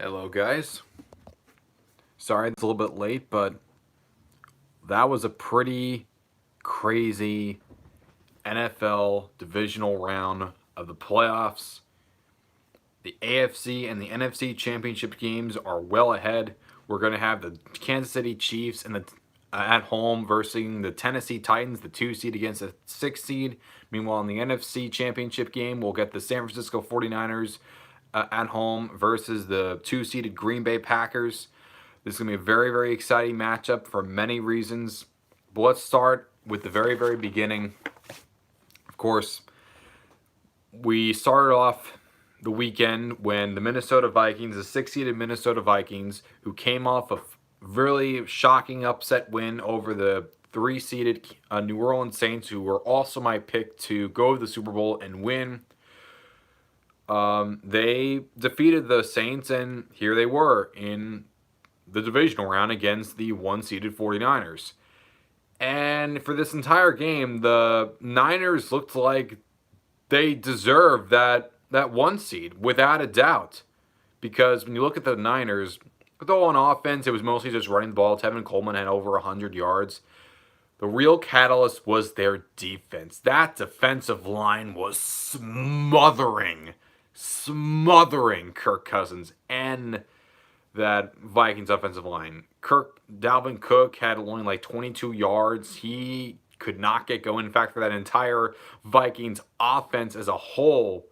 Hello, guys. Sorry it's a little bit late, but that was a pretty crazy NFL divisional round of the playoffs. The AFC and the NFC championship games are well ahead. We're going to have the Kansas City Chiefs at home versus the Tennessee Titans, the 2 seed against the 6 seed. Meanwhile, in the NFC championship game, we'll get the San Francisco 49ers at home versus the 2 seeded Green Bay Packers. This is going to be a very, very exciting matchup for many reasons. But let's start with the very, very beginning. Of course, we started off the weekend when the Minnesota Vikings, the 6-seeded Minnesota Vikings, who came off a really shocking upset win over the 3-seeded New Orleans Saints, who were also my pick to go to the Super Bowl and win. They defeated the Saints, and here they were in the divisional round against the 1-seeded 49ers. And for this entire game, the Niners looked like they deserved that 1 seed without a doubt. Because when you look at the Niners, though on offense it was mostly just running the ball, Tevin Coleman had over 100 yards. The real catalyst was their defense. That defensive line was smothering Kirk Cousins and that Vikings offensive line. Dalvin Cook had only like 22 yards. He could not get going. In fact, for that entire Vikings offense as a whole,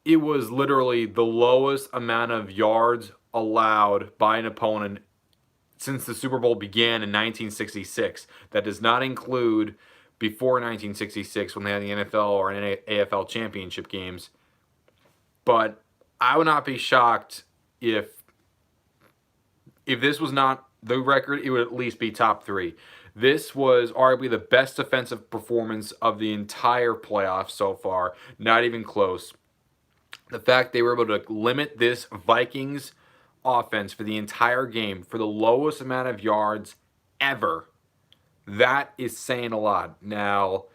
it was literally the lowest amount of yards allowed by an opponent since the Super Bowl began in 1966. That does not include before 1966 when they had the NFL or AFL championship games. But I would not be shocked if this was not the record, it would at least be top 3. This was arguably the best defensive performance of the entire playoffs so far. Not even close. The fact they were able to limit this Vikings offense for the entire game for the lowest amount of yards ever, that is saying a lot. Now,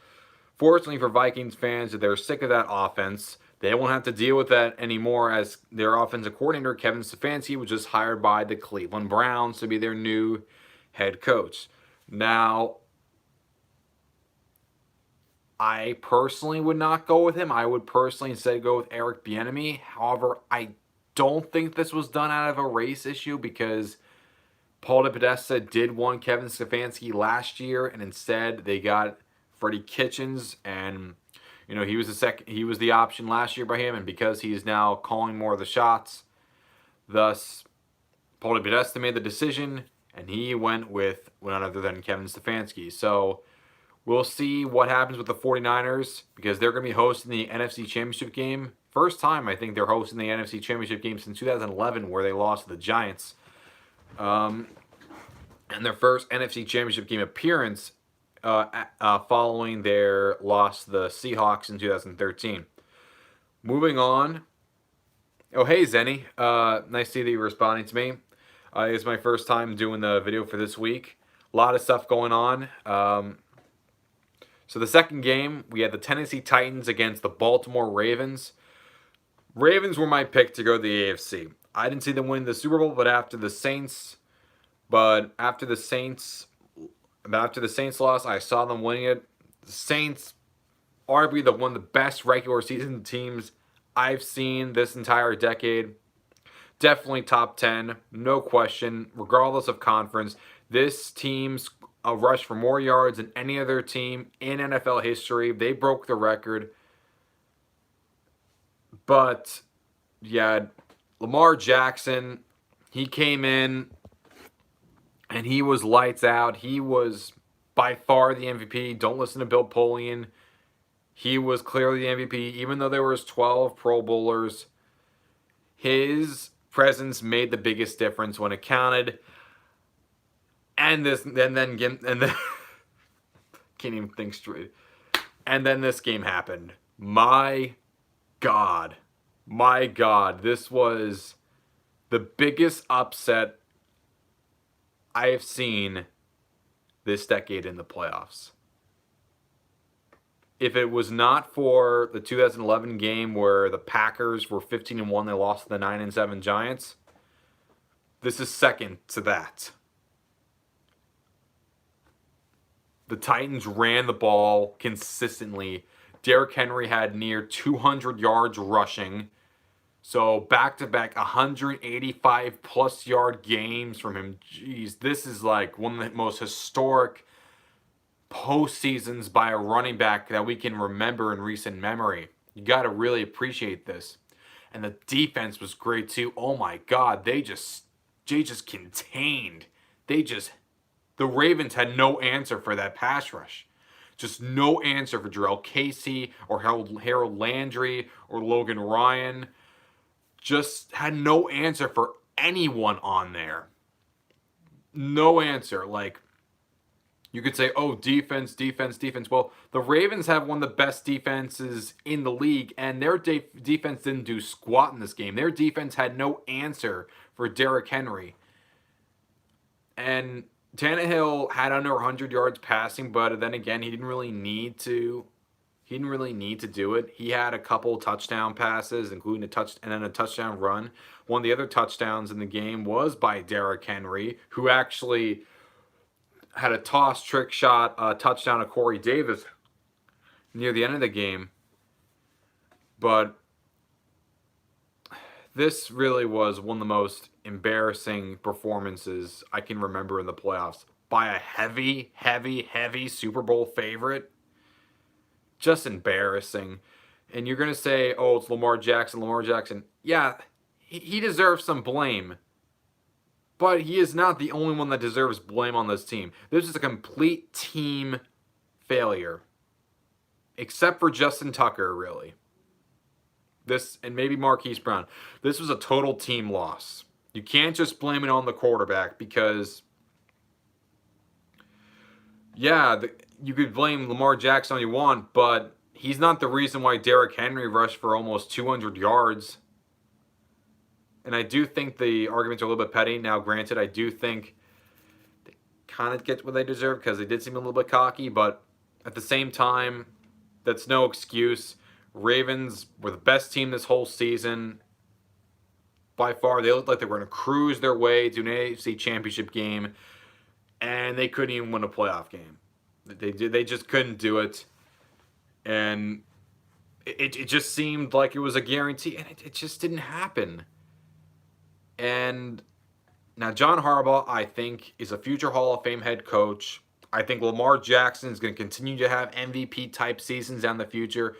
fortunately for Vikings fans, they're sick of that offense. They won't have to deal with that anymore, as their offensive coordinator, Kevin Stefanski, was just hired by the Cleveland Browns to be their new head coach. Now, I personally would not go with him. I would personally instead go with Eric Bieniemy. However, I don't think this was done out of a race issue, because Paul DePodesta did want Kevin Stefanski last year, and instead they got Freddie Kitchens, and he was the option last year by him, and because he is now calling more of the shots, thus Paul DePodesta made the decision, and he went with none other than Kevin Stefanski. So we'll see what happens with the 49ers, because they're going to be hosting the NFC Championship game. First time I think they're hosting the NFC Championship game since 2011, where they lost to the Giants. And their first NFC Championship game appearance following their loss to the Seahawks in 2013. Moving on. Oh, hey, Zenny. Nice to see that you're responding to me. It's my first time doing the video for this week. A lot of stuff going on. So the second game, we had the Tennessee Titans against the Baltimore Ravens. Ravens were my pick to go to the AFC. I didn't see them win the Super Bowl, but after the Saints loss, I saw them winning it. The Saints, arguably one of the best regular season teams I've seen this entire decade. Definitely top 10, no question, regardless of conference. This team's rushed for more yards than any other team in NFL history. They broke the record. But, yeah, Lamar Jackson, he came in and he was lights out. He was by far the MVP. Don't listen to Bill Polian. He was clearly the MVP. Even though there was 12 Pro Bowlers, his presence made the biggest difference when it counted. And then can't even think straight. And then this game happened. My God, this was the biggest upset I have seen this decade in the playoffs. if it was not for the 2011 game where the Packers were 15-1, they lost to the 9-7 Giants, this is second to that. The Titans ran the ball consistently. Derrick Henry had near 200 yards rushing. So back-to-back 185-plus yard games from him. Jeez, this is like one of the most historic postseasons by a running back that we can remember in recent memory. You got to really appreciate this. And the defense was great too. Oh my God, they just contained. The Ravens had no answer for that pass rush. Just no answer for Jarrell Casey or Harold Landry or Logan Ryan. Just had no answer for anyone on there. No answer. Like, you could say, oh, defense. Well, the Ravens have one of the best defenses in the league, and their defense didn't do squat in this game. Their defense had no answer for Derrick Henry. And Tannehill had under 100 yards passing, but then again, he didn't really need to. He didn't really need to do it. He had a couple touchdown passes, including a touchdown run. One of the other touchdowns in the game was by Derrick Henry, who actually had a toss trick shot touchdown to Corey Davis near the end of the game. But this really was one of the most embarrassing performances I can remember in the playoffs by a heavy Super Bowl favorite. Just embarrassing. And you're going to say, oh, it's Lamar Jackson. Yeah, he deserves some blame. But he is not the only one that deserves blame on this team. This is a complete team failure. Except for Justin Tucker, really. This, and maybe Marquise Brown. This was a total team loss. You can't just blame it on the quarterback because, yeah, you could blame Lamar Jackson all you want, but he's not the reason why Derrick Henry rushed for almost 200 yards. And I do think the arguments are a little bit petty. Now, granted, I do think they kind of get what they deserve because they did seem a little bit cocky, but at the same time, that's no excuse. Ravens were the best team this whole season. By far, they looked like they were going to cruise their way to an AFC Championship game, and they couldn't even win a playoff game. They just couldn't do it, and it just seemed like it was a guarantee, and it just didn't happen. And now John Harbaugh, I think, is a future Hall of Fame head coach. I think Lamar Jackson is going to continue to have MVP-type seasons down the future.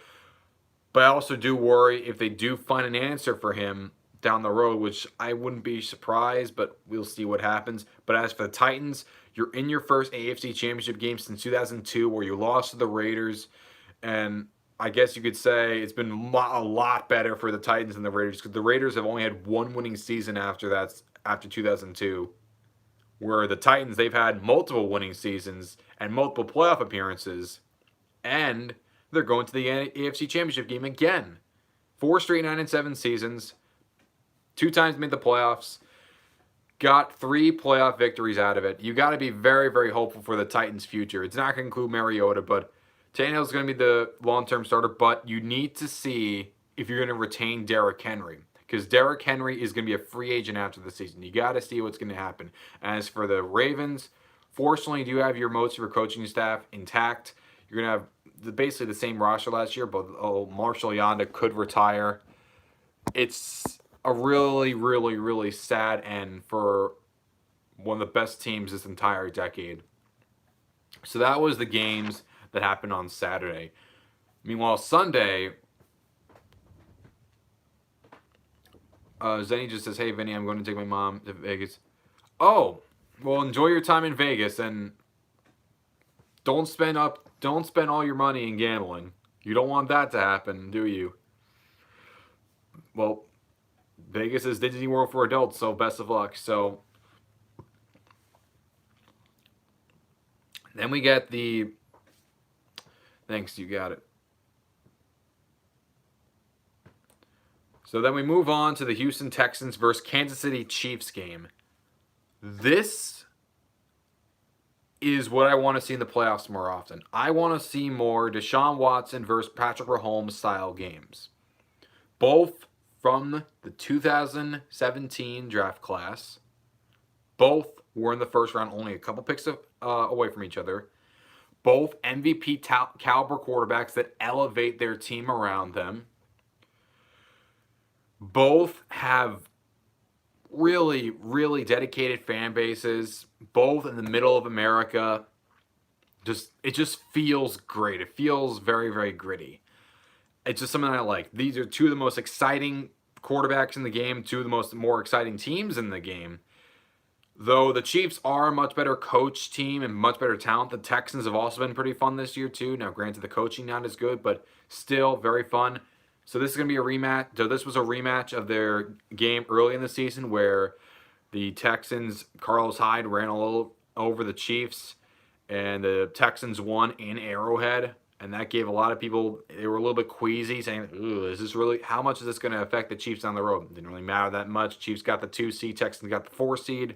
But I also do worry if they do find an answer for him down the road, which I wouldn't be surprised, but we'll see what happens. But as for the Titans, you're in your first AFC Championship game since 2002 where you lost to the Raiders. And I guess you could say it's been a lot better for the Titans than the Raiders because the Raiders have only had one winning season after 2002. Where the Titans, they've had multiple winning seasons and multiple playoff appearances. And they're going to the AFC Championship game again. 4 straight 9-7 seasons. 2 times made the playoffs. Got 3 playoff victories out of it. You got to be very, very hopeful for the Titans' future. It's not going to include Mariota, but Tannehill's going to be the long-term starter. But you need to see if you're going to retain Derrick Henry. Because Derrick Henry is going to be a free agent after the season. You got to see what's going to happen. As for the Ravens, fortunately, you do have most of your coaching staff intact. You're going to have basically the same roster last year, but Marshall Yanda could retire. It's a really, really, really sad end for one of the best teams this entire decade. So that was the games that happened on Saturday. Meanwhile, Sunday, Zenny just says, hey, Vinny, I'm going to take my mom to Vegas. Oh, well, enjoy your time in Vegas and don't spend all your money in gambling. You don't want that to happen, do you? Well, Vegas is Disney World for adults, so best of luck. So then we get the... Thanks, you got it. So then we move on to the Houston Texans versus Kansas City Chiefs game. This is what I want to see in the playoffs more often. I want to see more Deshaun Watson versus Patrick Mahomes style games. Both from the 2017 draft class. Both were in the first round, only a couple picks away from each other. Both MVP caliber quarterbacks that elevate their team around them. Both have really, really dedicated fan bases. Both in the middle of America. It just feels great. It feels very, very gritty. It's just something I like. These are two of the most exciting quarterbacks in the game, two of the more exciting teams in the game. Though the Chiefs are a much better coach team and much better talent, the Texans have also been pretty fun this year too. Now, granted, the coaching not as good, but still very fun. So this is going to be a rematch. So this was a rematch of their game early in the season where the Texans, Carlos Hyde, ran a little over the Chiefs, and the Texans won in Arrowhead. And that gave a lot of people, they were a little bit queasy, saying, is this really, how much is this going to affect the Chiefs down the road? It didn't really matter that much. Chiefs got the 2 seed, Texans got the 4 seed.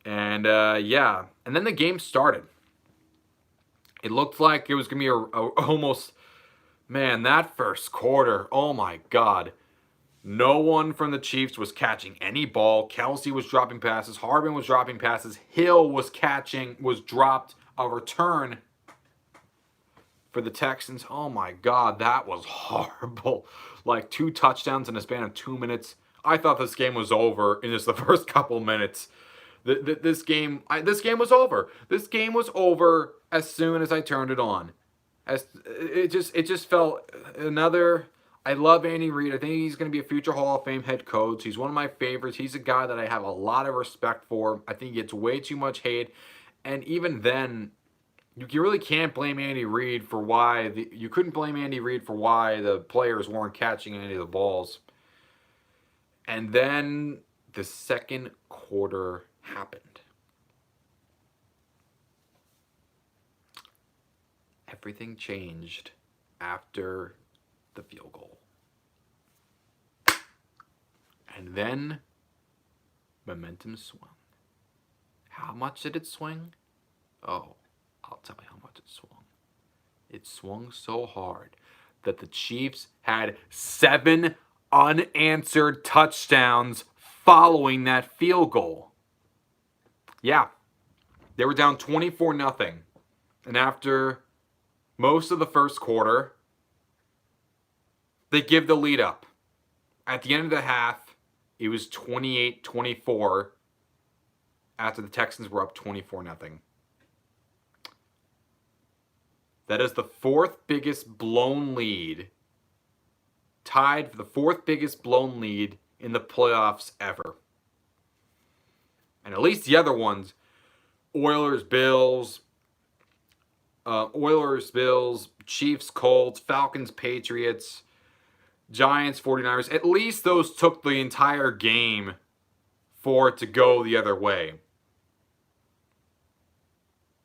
And yeah, and then the game started. It looked like it was going to be almost, man, that first quarter, oh my God. No one from the Chiefs was catching any ball. Kelsey was dropping passes. Harbaugh was dropping passes. Hill was dropped a return for the Texans. Oh my God, that was horrible. Like 2 touchdowns in a span of 2 minutes. I thought this game was over in just the first couple minutes. This game was over. This game was over as soon as I turned it on. It just felt another. I love Andy Reid. I think he's going to be a future Hall of Fame head coach. He's one of my favorites. He's a guy that I have a lot of respect for. I think he gets way too much hate, and even then, you really can't blame Andy Reid for why you couldn't blame Andy Reid for why the players weren't catching any of the balls. And then the second quarter happened. Everything changed after the field goal. And then momentum swung. How much did it swing? Oh, I'll tell you how much it swung. It swung so hard that the Chiefs had 7 unanswered touchdowns following that field goal. Yeah, they were down 24-0. And after most of the first quarter, they give the lead up. At the end of the half, it was 28-24 after the Texans were up 24-0. That is the 4th biggest blown lead, tied for the 4th biggest blown lead in the playoffs ever. And at least the other ones, Oilers, Bills, Chiefs, Colts, Falcons, Patriots, Giants, 49ers, at least those took the entire game for it to go the other way.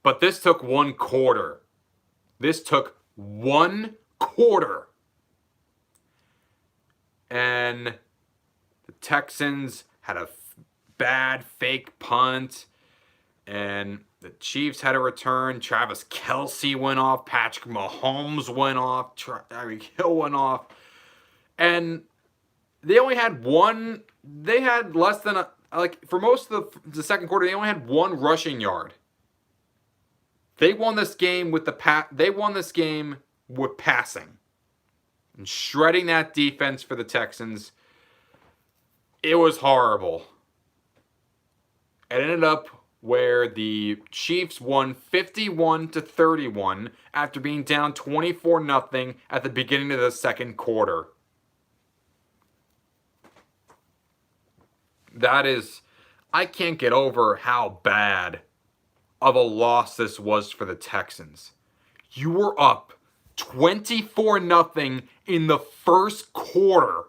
But this took 1 quarter. This took 1 quarter. And the Texans had a bad fake punt. And the Chiefs had a return. Travis Kelce went off. Patrick Mahomes went off. Tyreek Hill went off. And they only had one. They had less than for most of the second quarter, they only had 1 rushing yard. They won this game with passing and shredding that defense for the Texans. It was horrible. It ended up where the Chiefs won 51-31 after being down 24-0 at the beginning of the second quarter. I can't get over how bad of a loss this was for the Texans. You were up 24-0 in the first quarter,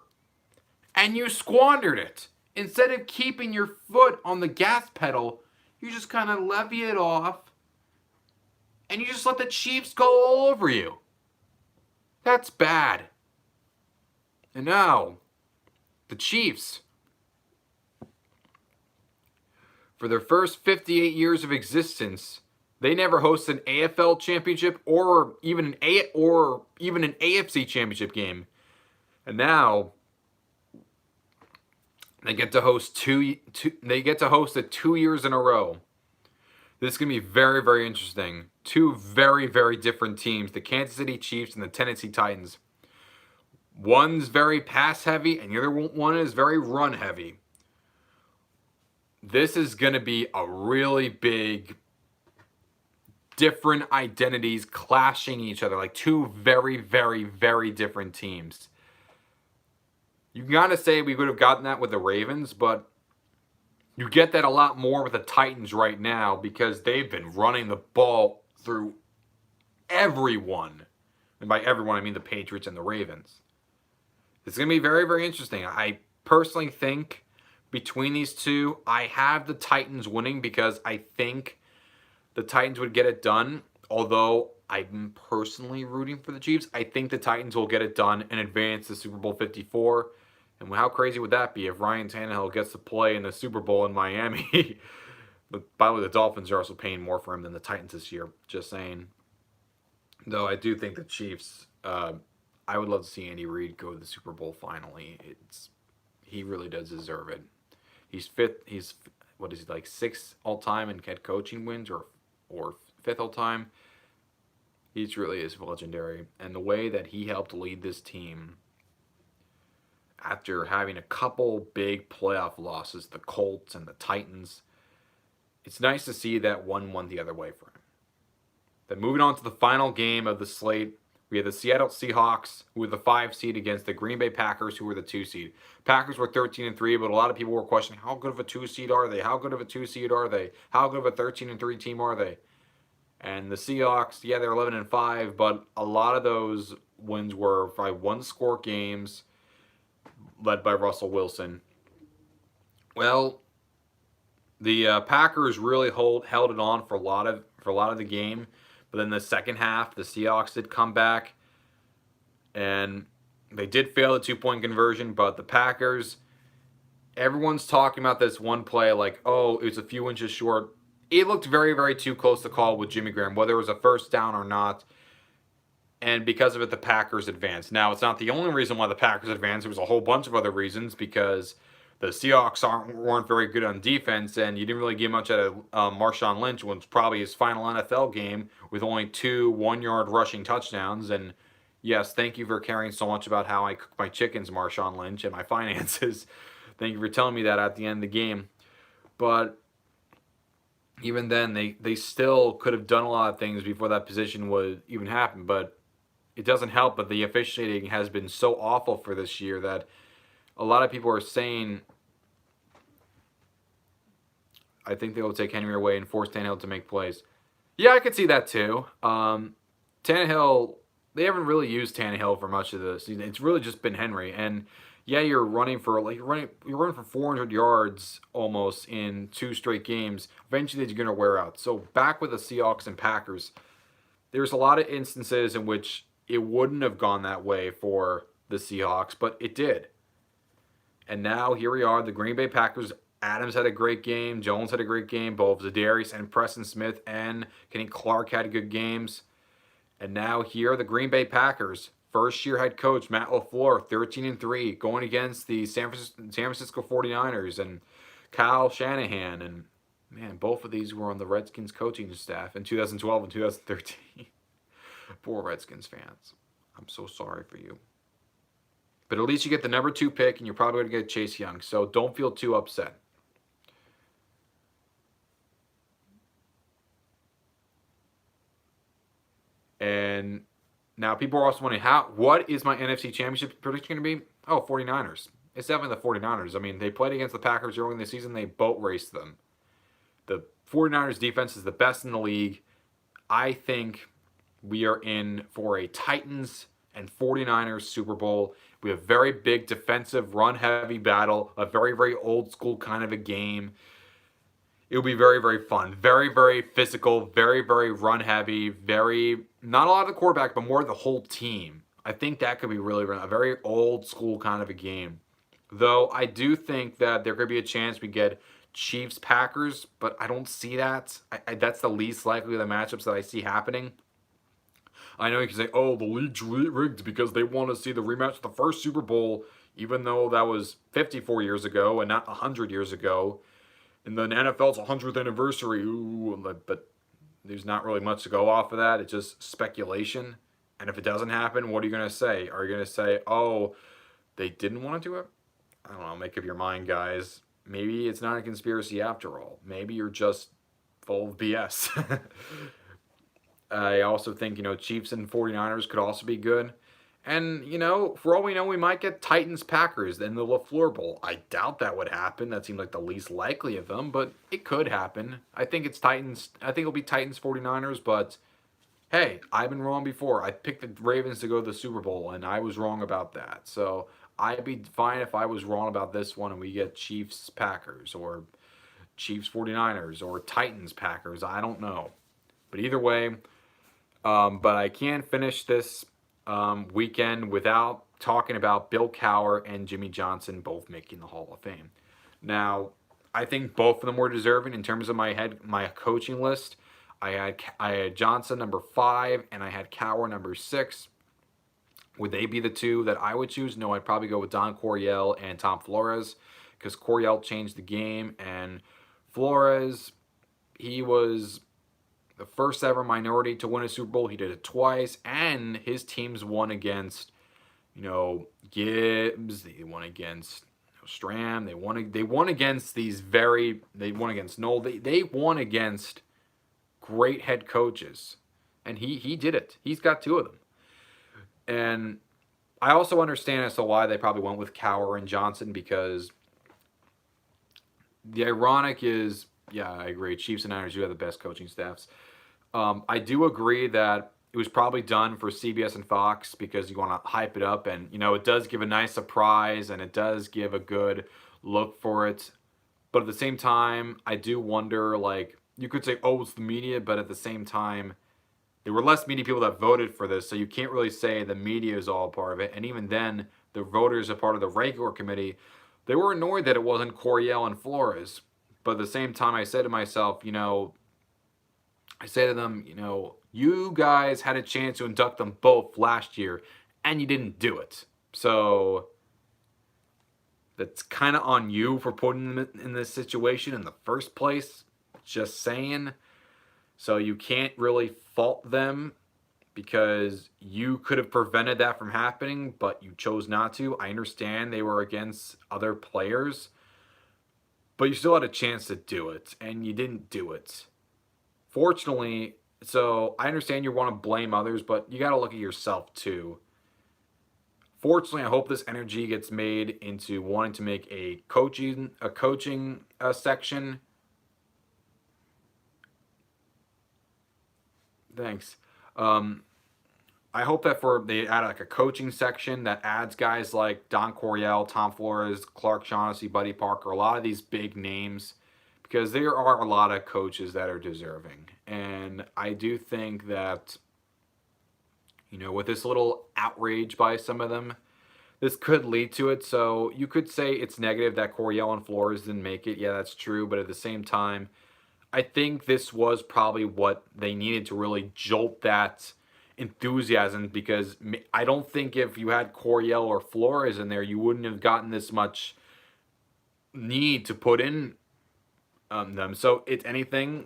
and you squandered it. Instead of keeping your foot on the gas pedal, you just kind of levy it off, and you just let the Chiefs go all over you. That's bad. And now, the Chiefs, For their first 58 years of existence, they never hosted an AFL championship or even an AFC championship game. And now they get to host it 2 years in a row. This is going to be very, very interesting. Two very, very different teams, the Kansas City Chiefs and the Tennessee Titans. One's very pass heavy and the other one is very run heavy. This is going to be a really big, different identities clashing each other, like two very, very, very different teams. You can kind of say we would have gotten that with the Ravens, but you get that a lot more with the Titans right now because they've been running the ball through everyone. And by everyone, I mean the Patriots and the Ravens. It's going to be very, very interesting. I personally think between these two, I have the Titans winning because I think the Titans would get it done. Although I'm personally rooting for the Chiefs, I think the Titans will get it done and advance to Super Bowl 54. And how crazy would that be if Ryan Tannehill gets to play in the Super Bowl in Miami? But by the way, the Dolphins are also paying more for him than the Titans this year. Just saying. Though I do think the Chiefs, I would love to see Andy Reid go to the Super Bowl finally. He really does deserve it. He's fifth. He's what is he like 6th all time in head coaching wins or 5th all time. He really is legendary, and the way that he helped lead this team after having a couple big playoff losses, the Colts and the Titans, it's nice to see that one went the other way for him. Then moving on to the final game of the slate, we had the Seattle Seahawks, who were the 5 seed, against the Green Bay Packers, who were the 2 seed. Packers were 13-3, but a lot of people were questioning how good of a 2 seed are they? How good of a 2 seed are they? How good of a 13-3 team are they? And the Seahawks, yeah, they're 11-5, but a lot of those wins were by 1-score games, led by Russell Wilson. Well, the Packers really held it on for a lot of the game. But then the second half, the Seahawks did come back, and they did fail the 2-point conversion. But the Packers, everyone's talking about this one play like, oh, it was a few inches short. It looked very, very too close to call with Jimmy Graham, whether it was a first down or not. And because of it, the Packers advanced. Now, it's not the only reason why the Packers advanced. There was a whole bunch of other reasons because the Seahawks weren't very good on defense, and you didn't really get much out of Marshawn Lynch, which was probably his final NFL game with only 2 1-yard rushing touchdowns. And yes, thank you for caring so much about how I cook my chickens, Marshawn Lynch, and my finances. Thank you for telling me that at the end of the game. But even then, they still could have done a lot of things before that position would even happen. But it doesn't help, but the officiating has been so awful for this year that a lot of people are saying, I think they will take Henry away and force Tannehill to make plays. Yeah, I could see that too. Tannehill, they haven't really used Tannehill for much of the season. It's really just been Henry. And yeah, you're running for 400 yards almost in 2 straight games. Eventually, you're going to wear out. So back with the Seahawks and Packers, there's a lot of instances in which it wouldn't have gone that way for the Seahawks, but it did. And now here we are, the Green Bay Packers. Adams had a great game. Jones had a great game. Both Zadarius and Preston Smith and Kenny Clark had good games. And now here are the Green Bay Packers. First-year head coach Matt LaFleur, 13-3, going against the San Francisco 49ers and Kyle Shanahan. And, man, both of these were on the Redskins coaching staff in 2012 and 2013. Poor Redskins fans. I'm so sorry for you. But at least you get the number 2 pick, and you're probably going to get Chase Young. So don't feel too upset. And now people are also wondering, what is my NFC Championship prediction going to be? Oh, 49ers. It's definitely the 49ers. I mean, they played against the Packers early in the season. They boat raced them. The 49ers defense is the best in the league. I think we are in for a Titans and 49ers Super Bowl. We have a very big defensive, run-heavy battle, a very, very old-school kind of a game. It will be very, very fun. Very, very physical, very, very run-heavy, not a lot of the quarterback, but more the whole team. I think that could be really a very old-school kind of a game. Though I do think that there could be a chance we get Chiefs Packers, but I don't see that. That's the least likely of the matchups that I see happening. I know you can say, oh, the league's rigged because they want to see the rematch of the first Super Bowl, even though that was 54 years ago and not 100 years ago. And then NFL's 100th anniversary. Ooh, but there's not really much to go off of that. It's just speculation. And if it doesn't happen, what are you going to say? Are you going to say, oh, they didn't want to do it? I don't know. Make up your mind, guys. Maybe it's not a conspiracy after all. Maybe you're just full of BS. I also think, Chiefs and 49ers could also be good. And, for all we know, we might get Titans-Packers in the LaFleur Bowl. I doubt that would happen. That seems like the least likely of them, but it could happen. I think it's Titans. I think it'll be Titans-49ers, but hey, I've been wrong before. I picked the Ravens to go to the Super Bowl, and I was wrong about that. So I'd be fine if I was wrong about this one and we get Chiefs-Packers or Chiefs-49ers or Titans-Packers. I don't know. But either way, but I can't finish this weekend without talking about Bill Cowher and Jimmy Johnson both making the Hall of Fame. Now, I think both of them were deserving in terms of my coaching list. I had Johnson number 5 and I had Cowher number 6. Would they be the two that I would choose? No, I'd probably go with Don Coryell and Tom Flores because Coryell changed the game and Flores, he was the first ever minority to win a Super Bowl. He did it twice, and his teams won against, Gibbs. They won against Stram. They won against They won against Noel. They won against great head coaches, and he did it. He's got 2 of them, and I also understand as to why they probably went with Cowher and Johnson because the ironic is. Yeah, I agree. Chiefs and Niners do have the best coaching staffs. I do agree that it was probably done for CBS and Fox because you want to hype it up and, it does give a nice surprise and it does give a good look for it. But at the same time, I do wonder, you could say, oh, it's the media, but at the same time, there were less media people that voted for this, so you can't really say the media is all part of it. And even then, the voters are part of the regular committee. They were annoyed that it wasn't Coryell and Flores. But at the same time, I said to myself, I say to them, you guys had a chance to induct them both last year, and you didn't do it. So that's kind of on you for putting them in this situation in the first place. Just saying. So you can't really fault them because you could have prevented that from happening, but you chose not to. I understand they were against other players. But you still had a chance to do it, and you didn't do it. Fortunately, so I understand you want to blame others, but you got to look at yourself too. Fortunately, I hope this energy gets made into wanting to make a coaching section. Thanks. I hope that they add a coaching section that adds guys like Don Coryell, Tom Flores, Clark Shaughnessy, Buddy Parker, a lot of these big names, because there are a lot of coaches that are deserving. And I do think that, with this little outrage by some of them, this could lead to it. So you could say it's negative that Coryell and Flores didn't make it. Yeah, that's true. But at the same time, I think this was probably what they needed to really jolt that enthusiasm, because I don't think if you had Coryell or Flores in there, you wouldn't have gotten this much need to put in them. So it's anything,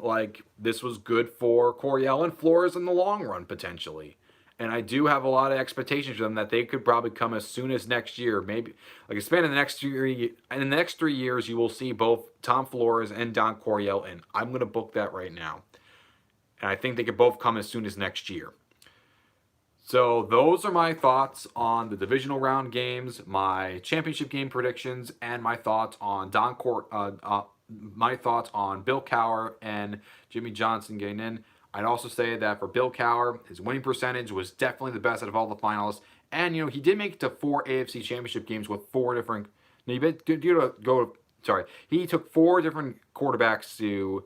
this was good for Coryell and Flores in the long run potentially. And I do have a lot of expectations for them that they could probably come as soon as next year. Maybe a span in the next year. In the next 3 years, you will see both Tom Flores and Don Coryell, and I'm going to book that right now. And I think they could both come as soon as next year. So those are my thoughts on the divisional round games, my championship game predictions, and my thoughts on my thoughts on Bill Cowher and Jimmy Johnson getting in. I'd also say that for Bill Cowher, his winning percentage was definitely the best out of all the finalists, and he did make it to 4 AFC championship games with 4 different. He took 4 different quarterbacks to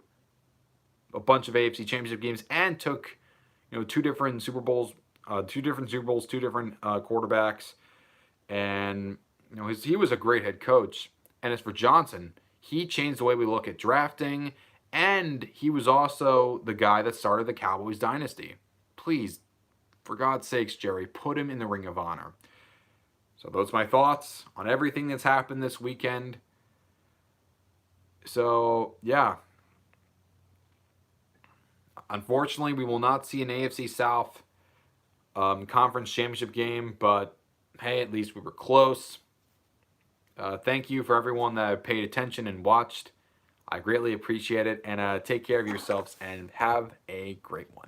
a bunch of AFC championship games, and took 2 different Super Bowls. 2 different quarterbacks, and he was a great head coach. And as for Johnson, He changed the way we look at drafting, and he was also the guy that started the Cowboys dynasty. Please, for God's sakes, Jerry, put him in the Ring of Honor. So those are my thoughts on everything that's happened this weekend. So, yeah. Unfortunately, we will not see an AFC South conference championship game, but hey, at least we were close. Thank you for everyone that paid attention and watched. I greatly appreciate it, and take care of yourselves and have a great one.